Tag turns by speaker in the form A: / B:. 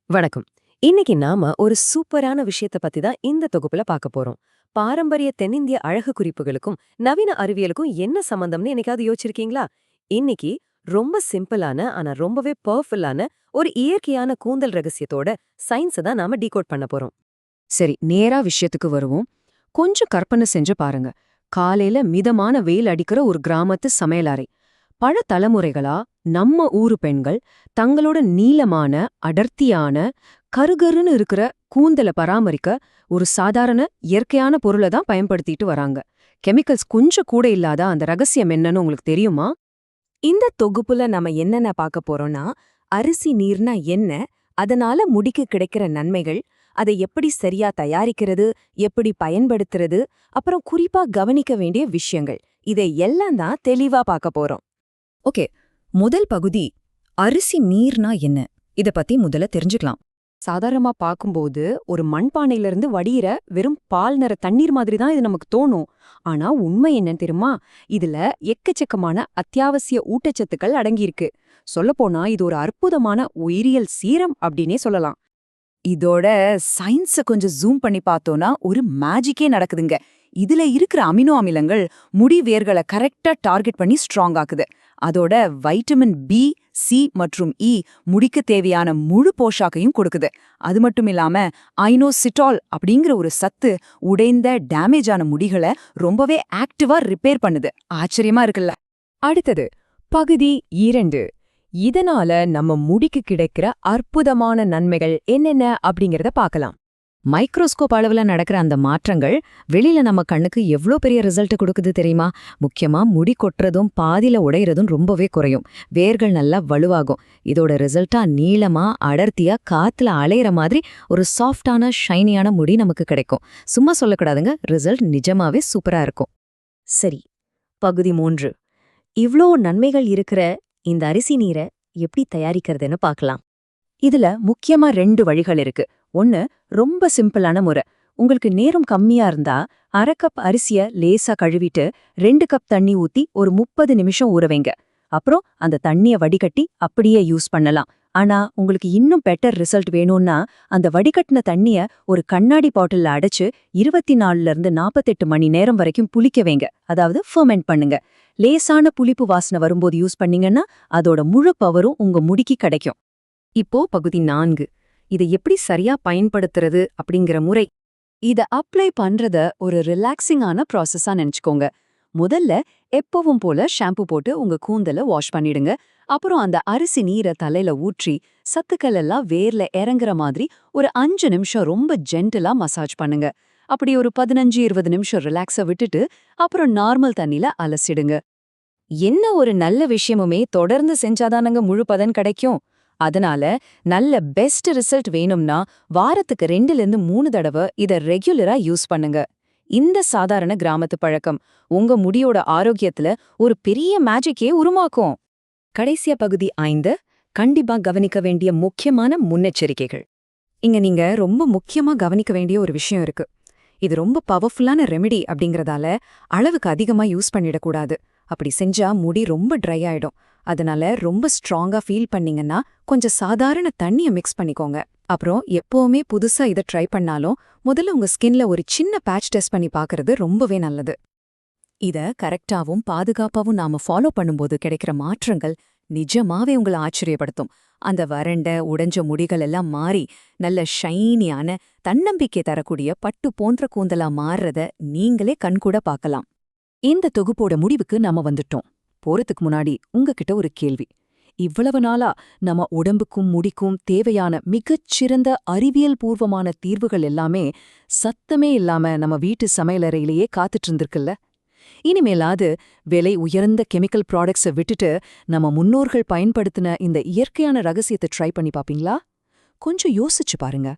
A: வணக்கம். இன்னைக்கு நாம ஒரு சூப்பரான விஷயத்த பத்தி தான் இந்த தொகுப்புல பார்க்க போறோம். பாரம்பரிய தென்னிந்திய அழகு குறிப்புகளுக்கும் நவீன அறிவியலுக்கும் என்ன சம்பந்தம்னு என்னைக்காவது யோசிச்சிருக்கீங்களா? இன்னைக்கு ரொம்ப சிம்பிளான ஆனா ரொம்பவே பவர்ஃபுல்லான ஒரு இயற்கையான கூந்தல் ரகசியத்தோட சயின்ஸை தான் நாம டீகோட் பண்ண போறோம்.
B: சரி, நேரா விஷயத்துக்கு வருவோம். கொஞ்சம் கற்பனை செஞ்சு பாருங்க. காலையில மிதமான வெயில் அடிக்கிற ஒரு கிராமத்து சமையலறை. பல தலைமுறைகளா நம்ம ஊரு பெண்கள் தங்களோட நீளமான, அடர்த்தியான, கருகருன்னு இருக்கிற கூந்தல பராமரிக்க ஒரு சாதாரண இயற்கையான பொருளை தான் பயன்படுத்திட்டு வராங்க. கெமிக்கல்ஸ் கொஞ்சம் கூட இல்லாத அந்த ரகசியம் என்னன்னு உங்களுக்கு தெரியுமா?
C: இந்த தொகுப்புல நம்ம என்னென்ன பார்க்க போறோம்னா, அரிசி நீர்னா என்ன, அதனால முடிக்கு கிடைக்கிற நன்மைகள், அதை எப்படி சரியா தயாரிக்கிறது, எப்படி பயன்படுத்துறது, அப்புறம் குறிப்பா கவனிக்க வேண்டிய விஷயங்கள், இதை எல்லாம் தான் தெளிவா பார்க்க போறோம்.
B: ஓகே, முதல் பகுதி அரிசி நீர்னா என்ன? இத பத்தி முதல்ல தெரிஞ்சுக்கலாம்.
A: சாதாரணமா பார்க்கும்போது ஒரு மண்பானையிலிருந்து வடியிற வெறும் பால் நிற தண்ணீர் மாதிரி தான் இது நமக்கு தோணும். ஆனா உண்மை என்னன்னு தெரியுமா? இதுல எக்கச்சக்கமான அத்தியாவசிய ஊட்டச்சத்துக்கள் அடங்கியிருக்கு. சொல்லப்போனா இது ஒரு அற்புதமான உயிரியல் சீரம் அப்படின்னே சொல்லலாம்.
C: இதோட சயின்ஸ கொஞ்சம் ஜூம் பண்ணி பார்த்தோம்னா ஒரு மேஜிக்கே நடக்குதுங்க. இதுல இருக்கிற அமினோ அமிலங்கள் முடி வேர்களை கரெக்டா டார்கெட் பண்ணி ஸ்ட்ராங் ஆக்குது. அதோட வைட்டமின் பி, சி மற்றும் இ முடிக்கு தேவையான முழு போஷாக்கையும் கொடுக்குது. அது மட்டும் இல்லாம ஐனோசிட்டால் அப்படிங்கிற ஒரு சத்து உடைந்த டேமேஜ் ஆன முடிகளை ரொம்பவே ஆக்டிவா ரிப்பேர் பண்ணுது. ஆச்சரியமா இருக்குல்ல?
A: அடுத்தது பகுதி 2. இதனால நம்ம முடிக்கு கிடைக்கிற அற்புதமான நன்மைகள் என்னென்ன அப்படிங்கறத பார்க்கலாம்.
B: மைக்ரோஸ்கோப் அளவுல நடக்கிற அந்த மாற்றங்கள் வெளியில நம்ம கண்ணுக்கு எவ்ளோ பெரிய ரிசல்ட் கொடுக்குது தெரியுமா? முக்கியமா முடி கொட்டுறதும் பாதியில உடையறதும் ரொம்பவே குறையும். வேர்கள் நல்லா வலுவாகும். இதோட ரிசல்ட்டா நீளமா, அடர்த்தியா, காத்துல அலையிற மாதிரி ஒரு சாஃப்டான, ஷைனியான முடி நமக்கு கிடைக்கும். சும்மா சொல்லக்கூடாதுங்க, ரிசல்ட் நிஜமாவே சூப்பரா இருக்கும்.
A: சரி, பகுதி 3. இவ்ளோ நன்மைகள் இருக்கிற இந்த அரிசி நீரை எப்படி தயாரிக்கிறதுன்னு பார்க்கலாம். இதுல முக்கியமா 2 வழிகள் இருக்கு. ஒன்னு ரொம்ப சிம்பிளான முறை. உங்களுக்கு நேரம் கம்மியா இருந்தா 1/2 கப் அரிசிய லேசா கழுவிட்டு 2 கப் தண்ணி ஊத்தி ஒரு 30 நிமிஷம் ஊற வைங்க. அப்புறம் அந்த தண்ணிய வடிகட்டி அப்படியே யூஸ் பண்ணலாம். ஆனா உங்களுக்கு இன்னும் பெட்டர் ரிசல்ட் வேணும்னா அந்த வடிகட்டின தண்ணிய ஒரு கண்ணாடி பாட்டில்ல அடைச்சு 24ல இருந்து 48 மணி நேரம் வரைக்கும் புளிக்க வைங்க. அதாவது ஃபெர்மென்ட் பண்ணுங்க. லேசான புளிப்பு வாசனை வரும்போது யூஸ் பண்ணீங்கன்னா அதோட முழு பவரும் உங்க முடிக்கு கிடைக்கும்.
B: இப்போ பகுதி 4. இதை எப்படி சரியா பயன்படுத்துறது அப்படிங்கிற முறை.
A: இத அப்ளை பண்றத ஒரு ரிலாக்ஸிங்கான ப்ராசஸா நினைச்சுக்கோங்க. முதல்ல எப்பவும் போல ஷாம்பு போட்டு உங்க கூந்தல வாஷ் பண்ணிடுங்க. அப்புறம் அந்த அரிசி நீரை தலையில ஊற்றி சத்துக்கள் எல்லாம் வேர்ல இறங்குற மாதிரி ஒரு 5 நிமிஷம் ரொம்ப ஜென்டிலா மசாஜ் பண்ணுங்க. அப்படி ஒரு 15-20 நிமிஷம் ரிலாக்ஸா விட்டுட்டு அப்புறம் நார்மல் தண்ணில அலசிடுங்க. என்ன ஒரு நல்ல விஷயமுமே தொடர்ந்து செஞ்சாதானங்க முழு பலன் கிடைக்கும். அதனால நல்ல பெஸ்ட் ரிசல்ட் வேணும்னா வாரத்துக்கு 2லிருந்து 3 தடவை இத ரெகுலரா யூஸ் பண்ணுங்க. இந்த சாதாரண கிராமத்து பழக்கம் உங்க முடியோட ஆரோக்கியத்துல ஒரு பெரிய மேஜிக்கே உருவாக்கும். கடைசியா பகுதி 5. கண்டிப்பா கவனிக்க வேண்டிய முக்கியமான முன்னெச்சரிக்கைகள். இங்க நீங்க ரொம்ப முக்கியமா கவனிக்க வேண்டிய ஒரு விஷயம் இருக்கு. இது ரொம்ப பவர்ஃபுல்லான ரெமெடி அப்படிங்கறதால அளவுக்கு அதிகமா யூஸ் பண்ணிடக்கூடாது. அப்படி செஞ்சா முடி ரொம்ப ட்ரை ஆயிடும். அதனால ரொம்ப ஸ்ட்ராங்கா ஃபீல் பண்ணீங்கன்னா கொஞ்சம் சாதாரண தண்ணிய மிக்ஸ் பண்ணிக்கோங்க. அப்புறம் எப்பவுமே புதுசா இதை ட்ரை பண்ணாலும் முதல்ல உங்க ஸ்கின்ல ஒரு சின்ன பேட்ச் டெஸ்ட் பண்ணி பார்க்கறது ரொம்பவே நல்லது. இத கரெக்டாவும் பாதுகாப்பாவும் நாம ஃபாலோ பண்ணும்போது கிடைக்கிற மாற்றங்கள் நிஜமாவே உங்களை ஆச்சரியப்படுத்தும். அந்த வறண்ட உடைஞ்ச முடிகள் எல்லாம் மாறி நல்ல ஷைனியான, தன்னம்பிக்கை தரக்கூடிய பட்டு போன்ற கூந்தலா மாறுறத நீங்களே கண்கூட பார்க்கலாம். இந்த தொகுப்போட முடிவுக்கு நாம வந்துட்டோம். போறதுக்கு முன்னாடி உங்ககிட்ட ஒரு கேள்வி. இவ்வளவு நாளா நம்ம உடம்புக்கும் முடிக்கும் தேவையான மிகச்சிறந்த அறிவியல் பூர்வமான தீர்வுகள் எல்லாமே சத்தமே இல்லாம நம்ம வீட்டு சமையலறையிலேயே காத்துட்டு இருந்திருக்குல்ல? இனிமேலாவது விலை உயர்ந்த கெமிக்கல் ப்ராடக்ட்ஸை விட்டுட்டு நம்ம முன்னோர்கள் பயன்படுத்தின இந்த இயற்கையான ரகசியத்தை ட்ரை பண்ணி பாப்பீங்களா? கொஞ்சம் யோசிச்சு பாருங்க.